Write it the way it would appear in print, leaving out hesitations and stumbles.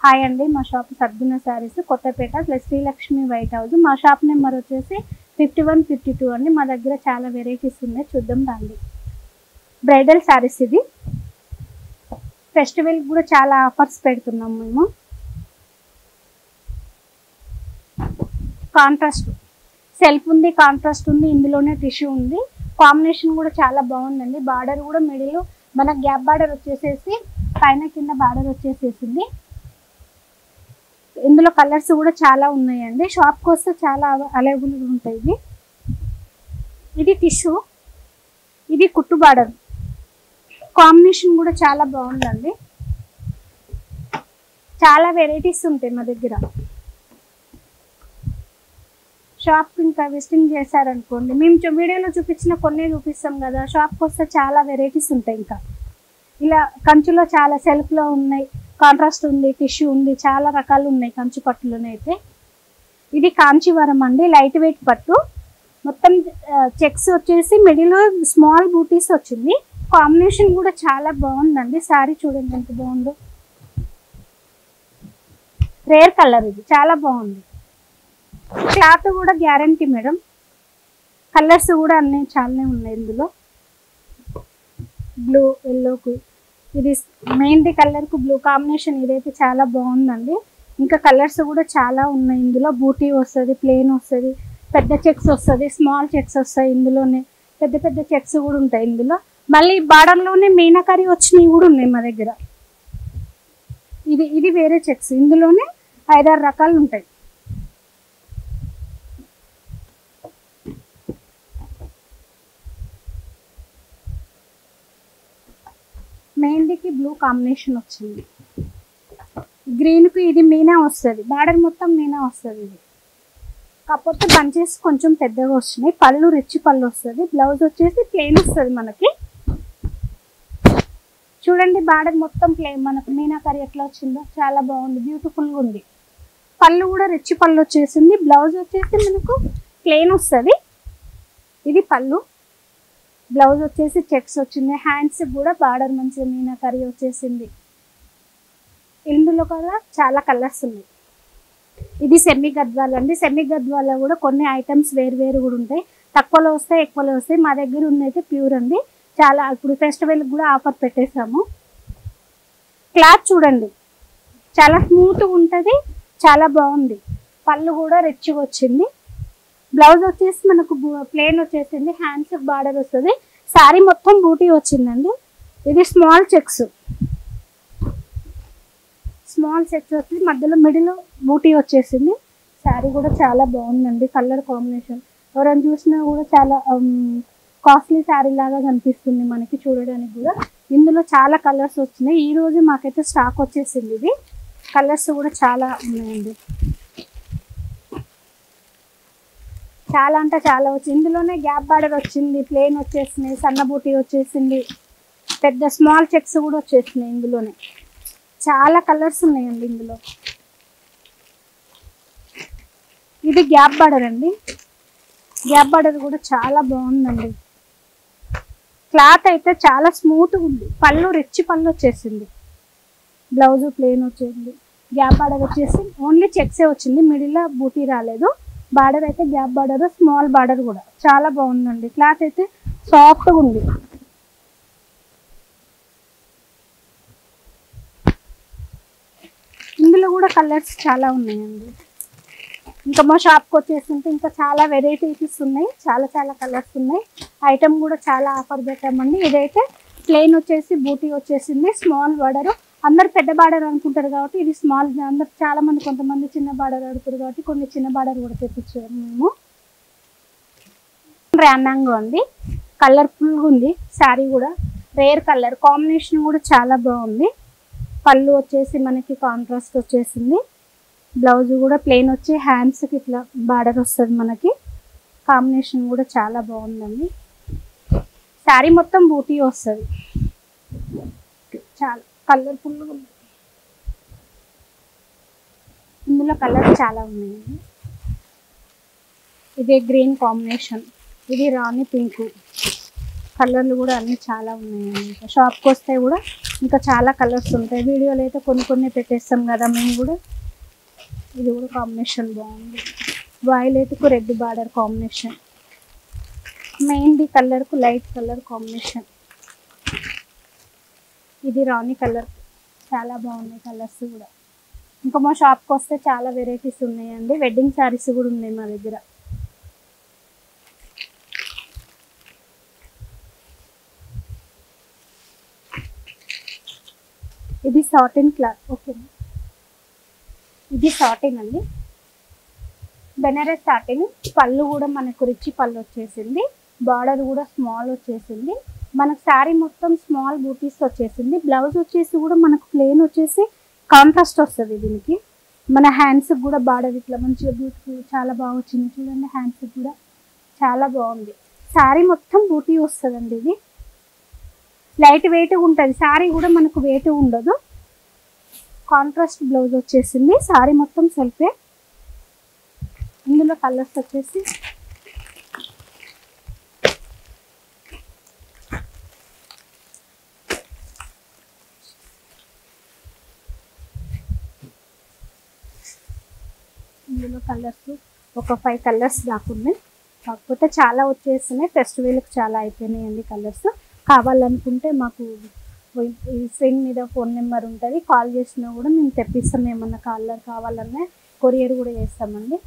Hi అండి, మా shop Sadguna Sarees Kothapeta plus Srilakshmi White House. మా షాప్ నెంబర్ వచ్చేసి 51, 52 అండి. మా దగ్గర చాలా వెరైటీస్ ఉన్నాయి, చూద్దాం రండి. బ్రైడల్ శారీస్, ఇది ఫెస్టివల్ కూడా చాలా ఆఫర్స్ పెడుతున్నాం మేము. కాంట్రాస్ట్ సెల్ఫ్ ఉంది, కాంట్రాస్ట్ ఉంది, ఇందులోనే టిష్యూ ఉంది. కాంబినేషన్ కూడా చాలా బాగుందండి. బార్డర్ కూడా మిడిల్ మన గ్యాప్ బార్డర్ వచ్చేసేసి పైన కింద బార్డర్ వచ్చేసేసింది. ఇందులో కలర్స్ కూడా చాలా ఉన్నాయండి. షాప్కి వస్తే చాలా అవైలబుల్గా ఉంటాయి. ఇది టిష్యూ, ఇది కుట్టు బార్డర్. కాంబినేషన్ కూడా చాలా బాగుందండి. చాలా వెరైటీస్ ఉంటాయి మా దగ్గర. షాప్ ఇంకా విజిటింగ్ చేశారనుకోండి, మేము వీడియోలో చూపించిన కొన్ని చూపిస్తాం కదా, షాప్కి వస్తే చాలా వెరైటీస్ ఉంటాయి. ఇంకా ఇలా కంచులో చాలా సెల్ఫ్లో ఉన్నాయి, కాంట్రాస్ట్ ఉంది, టిష్యూ ఉంది, చాలా రకాలు ఉన్నాయి కంచు పట్టులోనైతే. ఇది కాంచీవరం అండి, లైట్ వెయిట్ పట్టు. మొత్తం చెక్స్ వచ్చేసి మిడిల్ స్మాల్ బూటీస్ వచ్చింది. కాంబినేషన్ కూడా చాలా బాగుందండి. శారీ చూడండి ఎంత బాగుందో. రేర్ కలర్, ఇది చాలా బాగుంది. క్లాత్ కూడా గ్యారంటీ మేడం. కలర్స్ కూడా అన్నీ చాలానే ఉన్నాయి ఇందులో. బ్లూ, ఎల్లోకు, ఇది మెహందీ కలర్కు బ్లూ కాంబినేషన్, ఇదైతే చాలా బాగుందండి. ఇంకా కలర్స్ కూడా చాలా ఉన్నాయి ఇందులో. బూటీ వస్తుంది, ప్లెయిన్ వస్తుంది, పెద్ద చెక్స్ వస్తుంది, స్మాల్ చెక్స్ వస్తాయి. ఇందులోనే పెద్ద పెద్ద చెక్స్ కూడా ఉంటాయి ఇందులో. మళ్ళీ బార్డర్లోనే మీనాకరీ వచ్చినవి కూడా ఉన్నాయి మా దగ్గర. ఇది వేరే చెక్స్, ఇందులోనే 5-6 రకాలు ఉంటాయి. మెహందీకి బ్లూ కాంబినేషన్ వచ్చింది. గ్రీన్కి ఇది మీనా వస్తుంది, బార్డర్ మొత్తం మీనా వస్తుంది. ఇది కాకపోతే బంచెస్ కొంచెం పెద్దగా వస్తున్నాయి. పళ్ళు రిచ్ పళ్ళు వస్తుంది. బ్లౌజ్ వచ్చేసి ప్లెయిన్ వస్తుంది మనకి. చూడండి బార్డర్ మొత్తం ప్లెయిన్, మనకు మీనాకరీ ఎట్లా వచ్చిందో చాలా బాగుంది, బ్యూటిఫుల్గా ఉంది. పళ్ళు కూడా రిచ్ పళ్ళు వచ్చేసింది. బ్లౌజ్ వచ్చేసి మనకు ప్లెయిన్ వస్తుంది. ఇది పళ్ళు. బ్లౌజ్ వచ్చేసి చెక్స్ వచ్చింది. హ్యాండ్స్ కూడా బార్డర్ మంచిగా మీనాకరీ వచ్చేసింది. ఇందులో కూడా చాలా కలర్స్ ఉన్నాయి. ఇది సెమీ గద్వాల్ అండి. సెమీ గద్వాల్లో కూడా కొన్ని ఐటమ్స్ వేరు కూడా ఉంటాయి. తక్కువలో వస్తాయి, ఎక్కువలో వస్తాయి. మా దగ్గర ఉన్నైతే ప్యూర్ అండి. చాలా ఇప్పుడు ఫెస్టివల్ కూడా ఆఫర్ పెట్టేసాము. క్లాత్ చూడండి చాలా స్మూత్గా ఉంటుంది, చాలా బాగుంది. పళ్ళు కూడా రిచ్గా వచ్చింది. బ్లౌజ్ వచ్చేసి మనకు ప్లెయిన్ వచ్చేసింది. హ్యాండ్స్ బార్డర్ వస్తుంది. శారీ మొత్తం బూటీ వచ్చిందండి. ఇది స్మాల్ చెక్స్ వచ్చింది. మధ్యలో మిడిల్ బూటీ వచ్చేసింది. శారీ కూడా చాలా బాగుందండి. కలర్ కాంబినేషన్ ఎవరైనా చూసినా కూడా చాలా కాస్ట్లీ శారీ లాగా కనిపిస్తుంది మనకి చూడడానికి కూడా. ఇందులో చాలా కలర్స్ వచ్చినాయి. ఈ రోజు మాకైతే స్టాక్ వచ్చేసింది. ఇది కలర్స్ కూడా చాలా ఉన్నాయండి. చాలా అంటే చాలా వచ్చింది. ఇందులోనే గ్యాప్ బార్డర్ వచ్చింది, ప్లెయిన్ వచ్చేసినాయి, సన్న బూటీ వచ్చేసింది, పెద్ద స్మాల్ చెక్స్ కూడా వచ్చేసినాయి. ఇందులోనే చాలా కలర్స్ ఉన్నాయండి ఇందులో. ఇది గ్యాప్ బార్డర్ అండి. గ్యాప్ బార్డర్ కూడా చాలా బాగుందండి. క్లాత్ అయితే చాలా స్మూత్గా ఉంది. పళ్ళు రిచ్ పళ్ళు వచ్చేసింది. బ్లౌజ్ ప్లెయిన్ వచ్చింది. గ్యాప్ బార్డర్ వచ్చేసి ఓన్లీ చెక్సే వచ్చింది, మిడిల్లో బూటీ రాలేదు. బార్డర్ అయితే గ్యాప్ బార్డర్, స్మాల్ బార్డర్ కూడా చాలా బాగుందండి. క్లాత్ అయితే సాఫ్ట్గా ఉంది. ఇందులో కూడా కలర్స్ చాలా ఉన్నాయండి. ఇంకా మా షాప్కి వచ్చేస్తుంటే ఇంకా చాలా వెరైటీస్ ఉన్నాయి, చాలా కలర్స్ ఉన్నాయి. ఐటమ్ కూడా చాలా ఆఫర్ పెట్టామండి. ఇదైతే ప్లెయిన్ వచ్చేసి బూటీ వచ్చేసింది, స్మాల్ బార్డర్. అందరు పెద్ద బార్డర్ అనుకుంటారు కాబట్టి ఇది స్మాల్. అందరు చాలా మంది కొంతమంది చిన్న బార్డర్ అడుగుతారు కాబట్టి కొన్ని చిన్న బార్డర్ కూడా తెప్పించాము మేము. ర్యామ్యాంగో అండి, కలర్ఫుల్గా ఉంది. శారీ కూడా రేర్ కలర్ కాంబినేషన్ కూడా చాలా బాగుంది. పళ్ళు వచ్చేసి మనకి కాంట్రాస్ట్ వచ్చేసింది. బ్లౌజ్ కూడా ప్లెయిన్ వచ్చి హ్యాండ్స్కి ఇట్లా బార్డర్ వస్తుంది మనకి. కాంబినేషన్ కూడా చాలా బాగుందండి. శారీ మొత్తం బూటీ వస్తుంది. చాలా కలర్ఫుల్గా ఉంది. ఇందులో కలర్స్ చాలా ఉన్నాయండి. ఇది గ్రీన్ కాంబినేషన్, ఇది రాణి పింక్. కలర్లు కూడా అన్నీ చాలా ఉన్నాయండి. షాప్కి వస్తే కూడా ఇంకా చాలా కలర్స్ ఉంటాయి. వీడియోలో అయితే కొన్ని పెట్టేస్తాం కదా మేము కూడా. ఇది కూడా కాంబినేషన్ బాగుంది. వైలెట్కు రెడ్ బార్డర్ కాంబినేషన్, మెహందీ కలర్కు లైట్ కలర్ కాంబినేషన్. ఇది రాణి కలర్. చాలా బాగున్నాయి కలర్స్ కూడా. ఇంకా మా షాప్కి వస్తే చాలా వెరైటీస్ ఉన్నాయండి. వెడ్డింగ్ శారీస్ కూడా ఉన్నాయి మా దగ్గర. ఇది సాటిన్ క్లాత్. ఓకే, ఇది సాటిన్ అండి, బెనారస్ సాటిన్. పళ్ళు కూడా మనకు రిచ్ పళ్ళు వచ్చేసింది. బార్డర్ కూడా స్మాల్ వచ్చేసింది. మనకు శారీ మొత్తం స్మాల్ బూటీస్ వచ్చేసింది. బ్లౌజ్ వచ్చేసి కూడా మనకు ప్లెయిన్ వచ్చేసి కాంట్రాస్ట్ వస్తుంది దీనికి. మన హ్యాండ్స్ కూడా బార్డర్ ఇట్లా మంచిగా బ్యూటిఫుల్, చాలా బాగా వచ్చింది చూడండి. హ్యాండ్స్ కూడా చాలా బాగుంది. శారీ మొత్తం బూటీ వస్తుందండి. ఇది లైట్ వెయిట్ ఉంటుంది. శారీ కూడా మనకు వెయిట్ ఉండదు. కాంట్రాస్ట్ బ్లౌజ్ వచ్చేసింది. శారీ మొత్తం సెల్ఫే. ఇందులో కలర్స్ వచ్చేసి ఇందులో కలర్స్ ఒక 5 కలర్స్ దాకున్నాయి. కాకపోతే చాలా వచ్చేస్తున్నాయి. ఫెస్టివల్కి చాలా అయిపోయినాయండి కలర్స్. కావాలనుకుంటే మాకు ఈ స్క్రీన్ మీద ఫోన్ నెంబర్ ఉంటుంది, కాల్ చేసినా కూడా మేము తెప్పిస్తాం. ఏమన్నా కలర్ కావాలన్నా కొరియర్ కూడా చేస్తామండి.